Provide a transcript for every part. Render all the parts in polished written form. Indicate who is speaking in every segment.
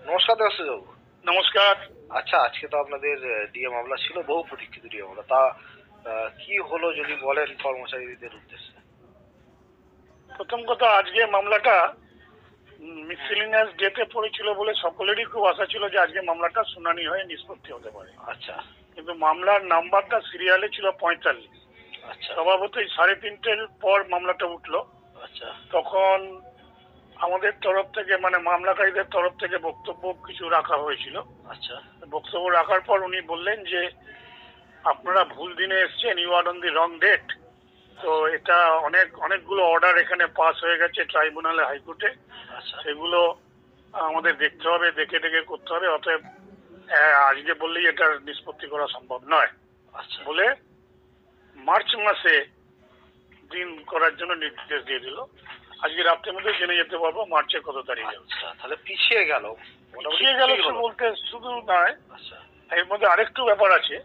Speaker 1: নমস্কার দেবাশিসবাবু।
Speaker 2: নমস্কার।
Speaker 1: আচ্ছা, আজকে তো আপনাদের ডিএ মামলা ছিল, বহু প্রতীক্ষিত ডিএ মামলা। তা কি হলো যদি বলেন কর্মচারীদের উদ্দেশ্যে।
Speaker 2: প্রথম কথা, আজকে মামলাটা মিসসেলেনিয়াস ডেতে পড়েছিল বলে সকলেরই খুব আশা ছিল যে আজকে মামলাটা শুনানি হয়ে নিষ্পত্তি হতে পারে।
Speaker 1: আচ্ছা।
Speaker 2: কিন্তু মামলার নাম্বারটা সিরিয়ালে ছিল 45।
Speaker 1: আচ্ছা।
Speaker 2: স্বভাবতই 3:30-এর পর মামলাটা উঠলো।
Speaker 1: আচ্ছা।
Speaker 2: তখন আমাদের তরফ থেকে মানে মামলাকারীদের তরফ থেকে বক্তব্য কিছু রাখা হয়েছিল।
Speaker 1: আচ্ছা।
Speaker 2: বক্তব্য রাখার পর উনি বললেন যে আপনারা ভুল দিনে এসছেন, you are on the wrong date. তো এটা অনেকগুলো অর্ডার এখানে পাস হয়ে গেছে ট্রাইব্যুনালে, হাইকোর্টে। সেগুলো আমাদের দেখতে হবে, দেখে করতে হবে। অতএব আজকে বললেই এটা নিষ্পত্তি করা সম্ভব নয় বলে মার্চ মাসে দিন করার জন্য নির্দেশ দিয়ে দিল। আজকে রাত্রের মধ্যে জেনে যেতে পারবো মার্চের কত তারিখে।
Speaker 1: তাহলে পিছিয়ে গেল
Speaker 2: বলতে শুধু নয়, এর মধ্যে আরেকটু ব্যাপার আছে।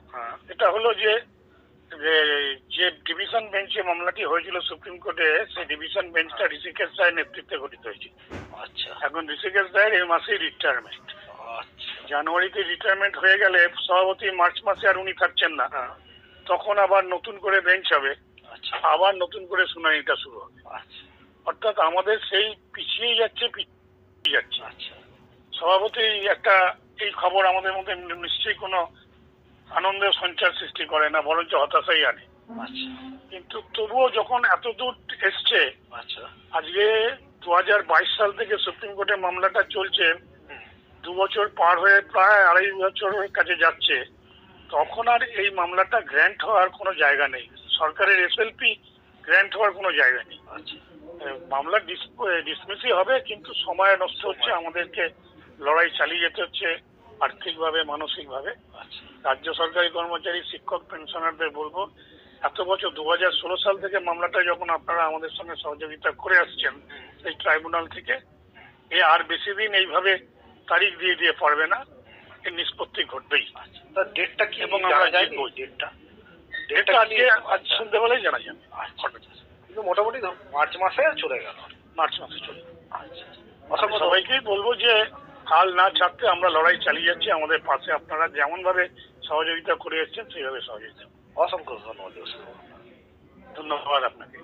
Speaker 2: এটা হলো যে ডিভিশন বেঞ্চে মামলাটি হয়েছিল সুপ্রিম কোর্টে, সেই ডিভিশন বেঞ্চটা ঋষিকেশ রায়ের নেতৃত্বে গঠিত হয়েছে।
Speaker 1: আচ্ছা।
Speaker 2: এখন ঋষিকেশ রায়ের এই মাসেই রিটায়ারমেন্ট। জানুয়ারিতে রিটায়ারমেন্ট হয়ে গেলে সভাপতি মার্চ মাসে আর উনি থাকছেন না, তখন আবার নতুন করে বেঞ্চ হবে, আবার নতুন করে শুনানিটা শুরু হবে। অর্থাৎ আমাদের সেই পিছিয়ে যাচ্ছে। সভাপতি একটা এই খবর আমাদের মধ্যে নিশ্চয়ই কোনো আনন্দের সঞ্চার সৃষ্টি করে না, বরঞ্চ হতাশাই আনে। কিন্তু তবুও যখন এত দূর এসছে, আজকে 2022 সাল থেকে সুপ্রিম কোর্টে মামলাটা চলছে, 2 বছর পার হয়ে প্রায় 2.5 বছরের কাছে যাচ্ছে, তখন আর এই মামলাটা গ্র্যান্ট হওয়ার কোনো জায়গা নেই। সরকারের এসএলপি গ্র্যান্ট হওয়ার কোনো জায়গা নেই। মামলা ডিসমিসই হবে, কিন্তু সময় নষ্ট হচ্ছে, আমাদেরকে লড়াই চালিয়ে যেতে হচ্ছে আর্থিকভাবে, মানসিকভাবে। রাজ্য সরকারি কর্মচারী, শিক্ষক, পেনশনারদের বলবো, এত বছর 2016 সাল থেকে মামলাটা যখন আপনারা আমাদের সঙ্গে সহযোগিতা করে আসছেন এই ট্রাইব্যুনাল থেকে, আর বেশি দিন এইভাবে তারিখ দিয়ে পারবে না, এর নিষ্পত্তি ঘটবেই।
Speaker 1: ডেটটা কি
Speaker 2: এবং আমরা জিতবো। ডেটটা আজ সন্ধ্যেবেলায় জানা যাবে।
Speaker 1: কিন্তু মোটামুটি মার্চ মাসে চলে গেল।
Speaker 2: সবাইকেই বলবো যে হাল না ছাড়তে আমরা লড়াই চালিয়ে যাচ্ছি। আমাদের পাশে আপনারা যেমন ভাবে সহযোগিতা করে এসছেন সেইভাবে সহযোগিতা।
Speaker 1: অসংখ্য ধন্যবাদ।
Speaker 2: ধন্যবাদ আপনাকে।